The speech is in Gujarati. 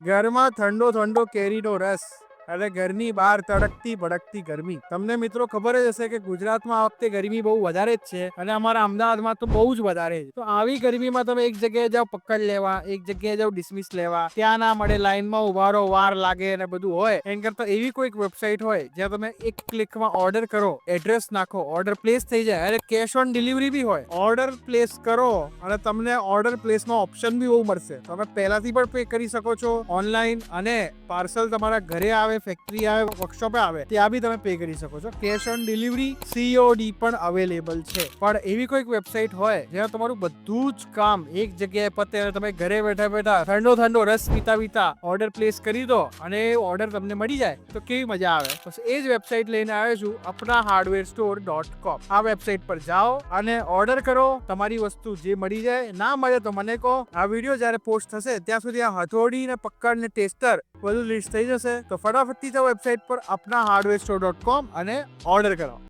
ઘરમાં ઠંડો ઠંડો કેરીનો રસ અને ઘરની બહાર તડકતી ભડકતી ગરમી. તમને મિત્રો ખબર જ હશે કે ગુજરાતમાં આ વખતે ગરમી બહુ વધારે જ છે અને અમારા અમદાવાદમાં તો બહુ જ વધારે છે. તો આવી ગરમીમાં તમે એક જગ્યાએ જાઓ પકડ લેવા, એક જગ્યાએ જાઓ ડિસમિસ લેવા, ત્યાં ના મળે, લાઈનમાં ઉભા રહો, વાર લાગે અને બધું હોય, એના કરતા એવી કોઈક વેબસાઇટ હોય જ્યાં તમે એક ક્લિકમાં ઓર્ડર કરો, એડ્રેસ નાખો, ઓર્ડર પ્લેસ થઈ જાય અને કેશ ઓન ડિલિવરી બી હોય. ઓર્ડર પ્લેસ કરો અને તમને ઓર્ડર પ્લેસનો ઓપ્શન બી બહુ મળશે. તમે પહેલાથી પણ પે કરી શકો છો ઓનલાઈન, અને પાર્સલ તમારા ઘરે આવે, ફેક્ટરી આવે, વર્કશોપે આવે, ત્યાં બી તમે પે કરી શકો છો. કેશ ઓન ડિલિવરી, COD પણ અવેલેબલ છે. પણ એવી કોઈક વેબસાઇટ હોય જ્યાં તમારું બધું જ કામ એક જગ્યાએ પતે અને તમે ઘરે બેઠા બેઠા ઠંડો ઠંડો રસ પીતા પીતા ઓર્ડર પ્લેસ કરી દો અને ઓર્ડર તમને મળી જાય, તો કેવી મજા આવે. બસ એ જ વેબસાઇટ લઈને આવ્યો છું, apnaHardwareStore.com. આ વેબસાઇટ પર જાઓ અને ઓર્ડર કરો. તમારી વસ્તુ જે મળી જાય, ના મળે તો મને કહો. આ વિડીયો જ્યારે પોસ્ટ થશે ત્યાં સુધી આ હથોડી ને પકડ ને ટેસ્ટર બધું લિસ્ટ થઈ જશે. તો ફટાફટથી જાઓ વેબસાઇટ પર apnaHardwareStore.com અને ઓર્ડર કરો.